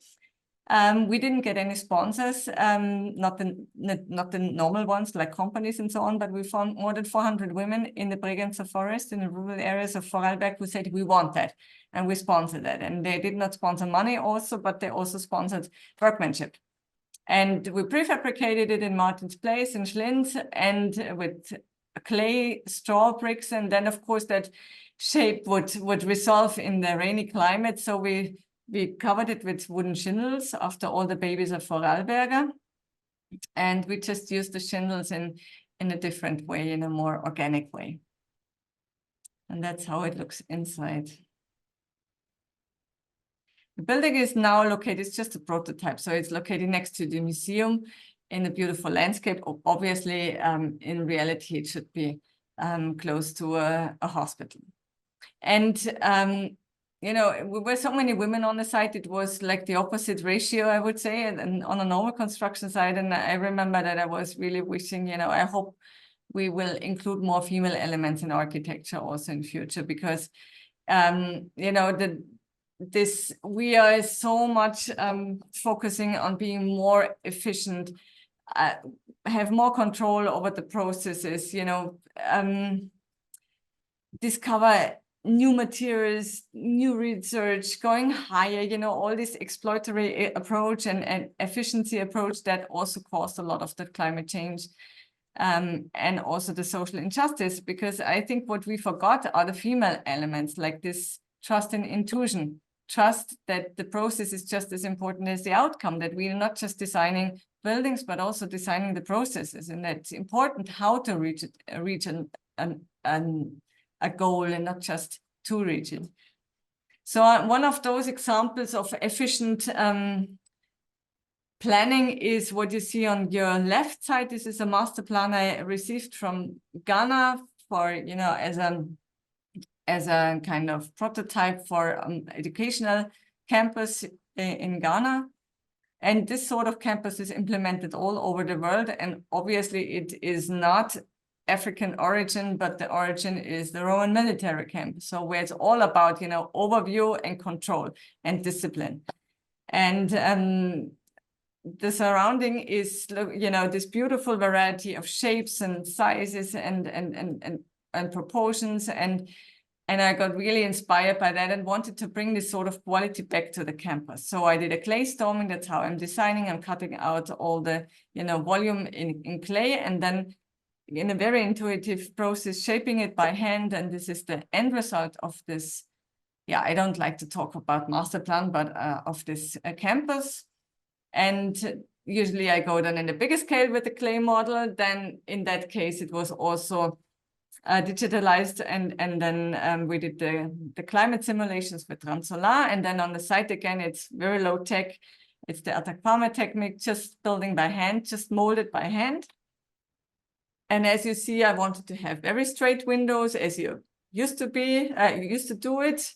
We didn't get any sponsors, not the normal ones like companies and so on, but we found more than 400 women in the Bregenzer forest in the rural areas of Vorarlberg who said, we want that, and we sponsored that. And they did not sponsor money also, but they also sponsored workmanship. And we prefabricated it in Martin's Place in Schlins, and with clay, straw bricks, and then of course that shape would resolve in the rainy climate. So we covered it with wooden shingles after all the babies of Vorarlberger, and we just used the shingles in a different way, in a more organic way. And that's how it looks inside. The building is now located, it's just a prototype, so it's located next to the museum in a beautiful landscape. Obviously, in reality, it should be close to a hospital. And we were so many women on the site, it was like the opposite ratio, I would say, and on a normal construction site. And I remember that I was really wishing, I hope we will include more female elements in architecture also in future, because, we are so much focusing on being more efficient, have more control over the processes, discover new materials, new research, going higher, all this exploratory approach and efficiency approach that also caused a lot of the climate change, and also the social injustice, because I think what we forgot are the female elements, like this trust and intuition, trust that the process is just as important as the outcome, that we are not just designing buildings, but also designing the processes, and that it's important how to reach a goal and not just to reach it. So one of those examples of efficient planning is what you see on your left side. This is a master plan I received from Ghana for, as a kind of prototype for educational campus in Ghana. And this sort of campus is implemented all over the world. And obviously it is not African origin, but the origin is the Roman military camp. So where it's all about, overview and control and discipline. And the surrounding is, this beautiful variety of shapes and sizes and proportions. And I got really inspired by that and wanted to bring this sort of quality back to the campus. So I did a clay storming. That's how I'm designing. I'm cutting out all the, volume in clay, and then in a very intuitive process, shaping it by hand. And this is the end result of this. Yeah, I don't like to talk about master plan, but of this campus. And usually I go then in the bigger scale with the clay model. Then in that case, it was also digitalized, and then we did the climate simulations with Transolar. And then on the site again, it's very low tech. It's the Atacama technique, just building by hand, just molded by hand. And as you see, I wanted to have very straight windows, as you used to do it.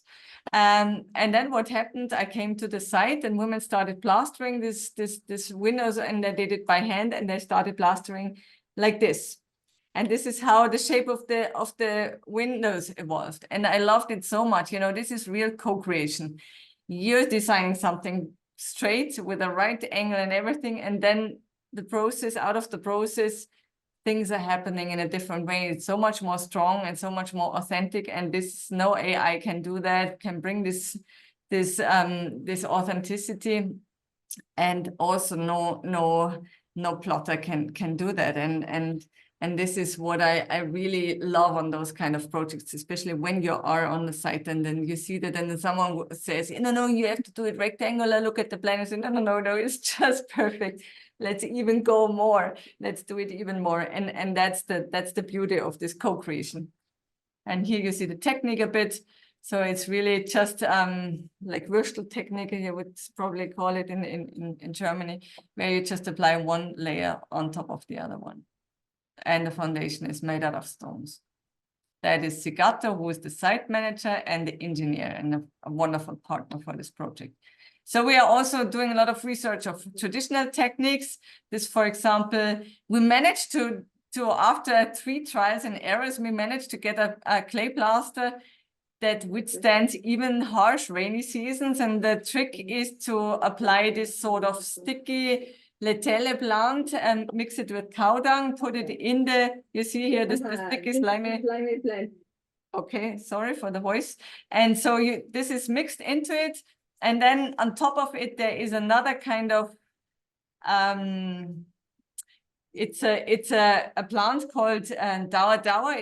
And then what happened, I came to the site and women started plastering this windows, and they did it by hand, and they started plastering like this. And this is how the shape of the windows evolved. And I loved it so much. This is real co-creation. You're designing something straight with the right angle and everything, and then the process, out of the process, things are happening in a different way. It's so much more strong and so much more authentic. And this, no AI can do that, can bring this authenticity. And also no plotter can do that. And this is what I really love on those kind of projects, especially when you are on the site and then you see that, and then someone says, no, you have to do it rectangular, look at the plan. I say, no, it's just perfect. Let's even go more. Let's do it even more. And that's the beauty of this co-creation. And here you see the technique a bit. So it's really just like Würsteltechnique, you would probably call it in Germany, where you just apply one layer on top of the other one. And the foundation is made out of stones. That is Sigato, who is the site manager and the engineer, and a wonderful partner for this project. So we are also doing a lot of research of traditional techniques. This, for example, we managed to after 3 trials and errors, we managed to get a clay plaster that withstands even harsh rainy seasons. And the trick is to apply this sort of sticky letelle plant and mix it with cow dung, put it in you see here, this sticky slimy plant. Okay, sorry for the voice. And so this is mixed into it. And then on top of it, there is another kind of, it's a plant called dawa.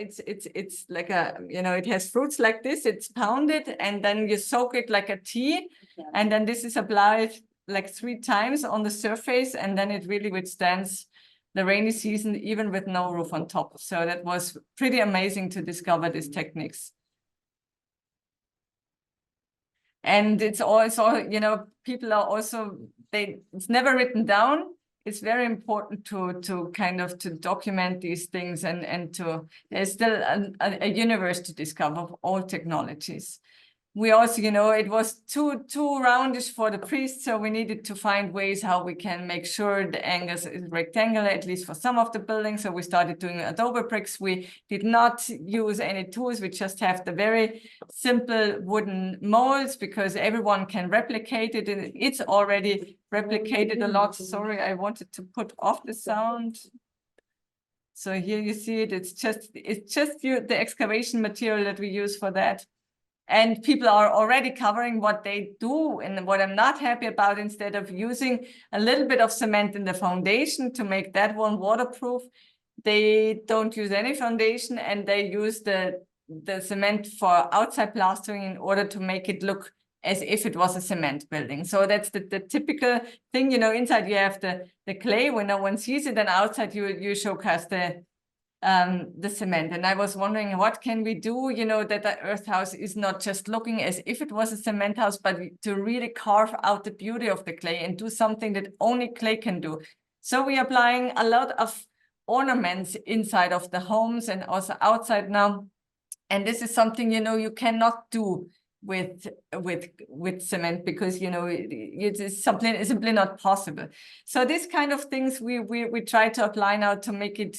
It's like it has fruits like this. It's pounded and then you soak it like a tea, and then this is applied like 3 times on the surface, and then it really withstands the rainy season even with no roof on top. So that was pretty amazing to discover these techniques. And it's also, people are also, it's never written down. It's very important to kind of to document these things, and there's still a universe to discover of all technologies. We also, it was too roundish for the priests, so we needed to find ways how we can make sure the angles is rectangular, at least for some of the buildings. So we started doing adobe bricks. We did not use any tools. We just have the very simple wooden molds because everyone can replicate it, and it's already replicated a lot. Sorry, I wanted to put off the sound. So here you see it. It's just the excavation material that we use for that. And people are already covering what they do. And what I'm not happy about, instead of using a little bit of cement in the foundation to make that one waterproof, they don't use any foundation, and they use the cement for outside plastering in order to make it look as if it was a cement building. So that's the typical thing, inside you have the clay when no one sees it, and outside you showcase the cement. And I was wondering, what can we do, that the earth house is not just looking as if it was a cement house, but to really carve out the beauty of the clay and do something that only clay can do. So we are applying a lot of ornaments inside of the homes and also outside now. And this is something, you cannot do with cement, because it's simply not possible. So these kind of things we try to apply now to make it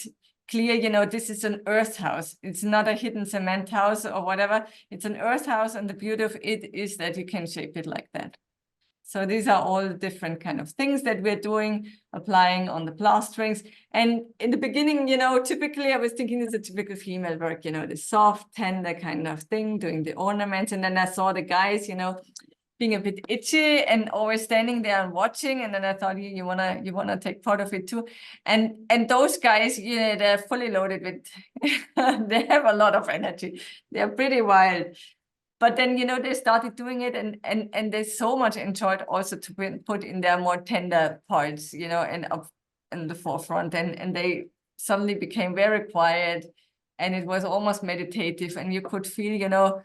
clear, this is an earth house. It's not a hidden cement house or whatever. It's an earth house, and the beauty of it is that you can shape it like that. So these are all different kind of things that we're doing, applying on the plasterings. And in the beginning, typically I was thinking it's a typical female work, the soft, tender kind of thing, doing the ornaments. And then I saw the guys, being a bit itchy and always standing there and watching. And then I thought, you wanna take part of it too. And those guys, they're fully loaded with, they have a lot of energy. They're pretty wild. But then, they started doing it, and they so much enjoyed also to put in their more tender parts, and up in the forefront. And they suddenly became very quiet, and it was almost meditative. And you could feel,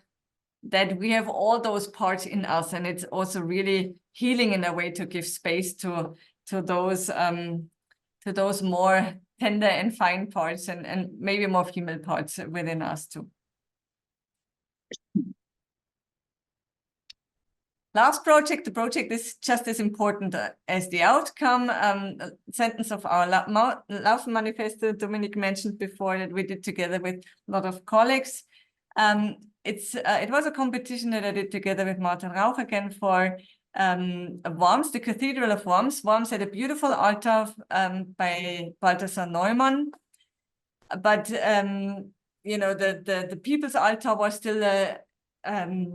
that we have all those parts in us, and it's also really healing in a way to give space to those more tender and fine parts, and maybe more female parts within us too. Last project, the project is just as important as the outcome. Sentence of our love manifesto, Dominique mentioned before, that we did together with a lot of colleagues. It was a competition that I did together with Martin Rauch again for Worms, the Cathedral of Worms. Worms had a beautiful altar by Balthasar Neumann, but you know, the people's altar was still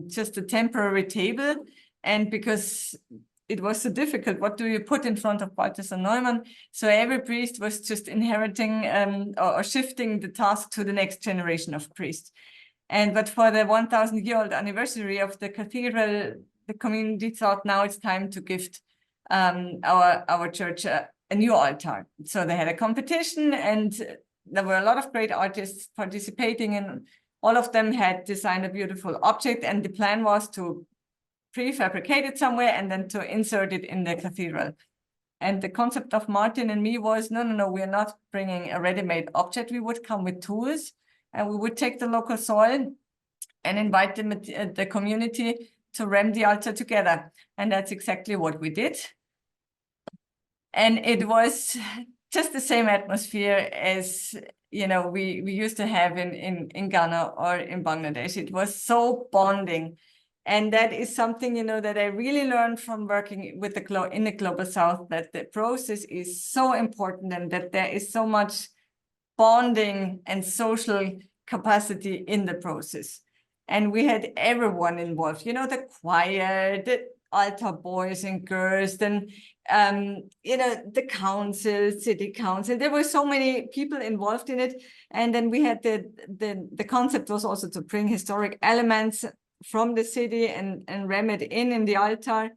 just a temporary table, and because it was so difficult, what do you put in front of Balthasar Neumann? So every priest was just inheriting or shifting the task to the next generation of priests. But for the 1,000-year-old anniversary of the cathedral, the community thought now it's time to gift our church a new altar. So they had a competition, and there were a lot of great artists participating, and all of them had designed a beautiful object, and the plan was to prefabricate it somewhere and then to insert it in the cathedral. And the concept of Martin and me was, no, we're not bringing a ready-made object. We would come with tools, and we would take the local soil and invite the community to ram the altar together. And that's exactly what we did. And it was just the same atmosphere as, you know, we used to have in Ghana or in Bangladesh. It was so bonding. And that is something, you know, that I really learned from working with in the Global South, that the process is so important and that there is so much bonding and social capacity in the process. And we had everyone involved, you know, the choir, the altar boys and girls, then, you know, the council, city council. There were so many people involved in it. And then we had the concept was also to bring historic elements from the city and ram it in the altar.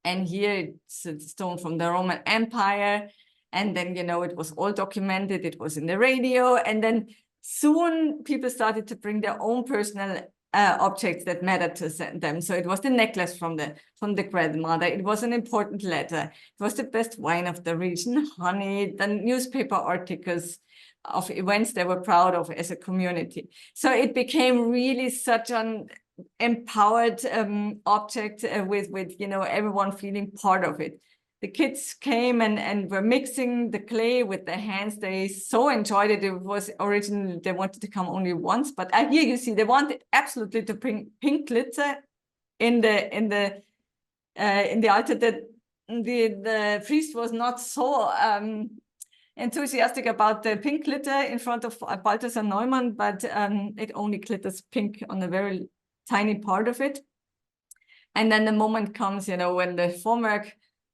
And here it's a stone from the Roman Empire. And then, you know, it was all documented. It was in the radio. And then soon people started to bring their own personal objects that mattered to them. So it was the necklace from the grandmother. It was an important letter. It was the best wine of the region, honey, the newspaper articles of events they were proud of as a community. So it became really such an empowered object with you know, everyone feeling part of it. The kids came and were mixing the clay with their hands. They so enjoyed it. It was originally, they wanted to come only once, but here you see, they wanted absolutely to bring pink glitter in the altar. That the priest was not so enthusiastic about the pink glitter in front of Balthasar Neumann, but it only glitters pink on a very tiny part of it. And then the moment comes, you know, when the formwork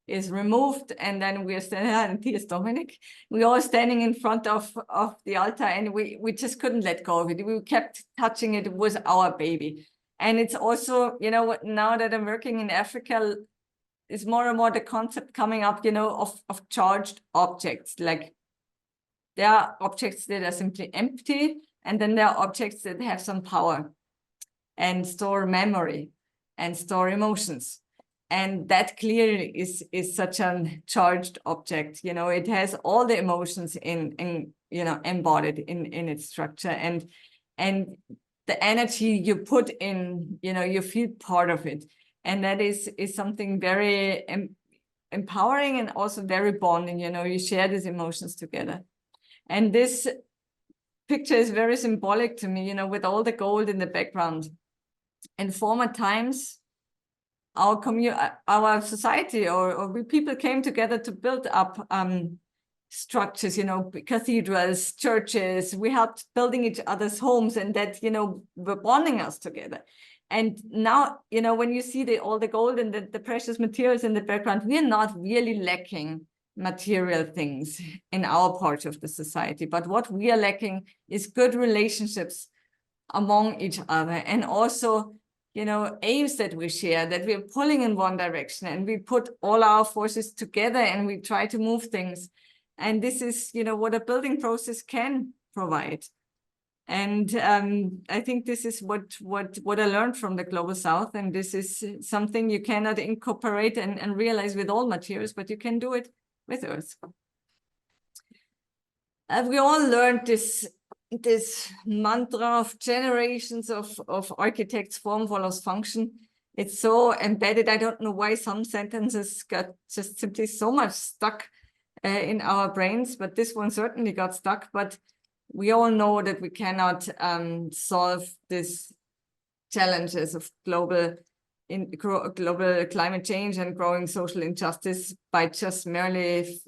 is removed, and then we're standing, and here's Dominic. We're all standing in front of the altar, and we just couldn't let go of it. We kept touching it. It was our baby. And it's also, you know, now that I'm working in Africa, is more and more the concept coming up, you know, of charged objects. Like there are objects that are simply empty, and then there are objects that have some power and store memory and store emotions. And that clearly is such a charged object. You know, it has all the emotions in you know, embodied in its structure, and the energy you put in, you know, you feel part of it. And that is something very empowering and also very bonding. You know, you share these emotions together. And this picture is very symbolic to me, you know, with all the gold in the background. In former times, our society or we people came together to build up structures, you know, cathedrals, churches. We helped building each other's homes, and that, you know, were bonding us together. And now, you know, when you see all the gold and the precious materials in the background, we're not really lacking material things in our part of the society. But what we are lacking is good relationships among each other, and also, you know, aims that we share, that we're pulling in one direction, and we put all our forces together and we try to move things. And this is, you know, what a building process can provide. And I think this is what I learned from the Global South. And this is something you cannot incorporate and realize with all materials, but you can do it with earth. We all learned this mantra of generations of architects: form follows function. It's so embedded. I don't know why some sentences got just simply so much stuck in our brains, but this one certainly got stuck. But we all know that we cannot solve these challenges of global in global climate change and growing social injustice by just merely,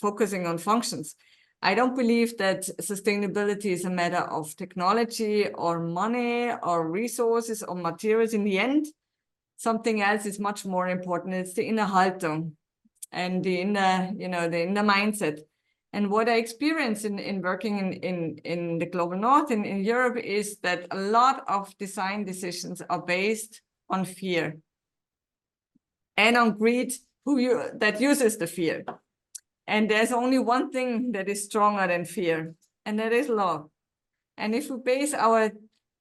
focusing on functions. I don't believe that sustainability is a matter of technology or money or resources or materials. In the end, something else is much more important. It's the inner Haltung and the inner, the inner mindset. And what I experience in working in the global north, in Europe, is that a lot of design decisions are based on fear and on greed that uses the fear. And there's only one thing that is stronger than fear, and that is love. And if we base our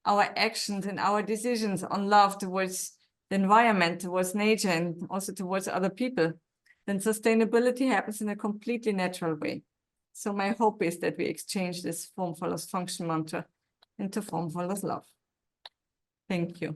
actions and our decisions on love towards the environment, towards nature, and also towards other people, then sustainability happens in a completely natural way. So my hope is that we exchange this form follows function mantra into form follows love. Thank you.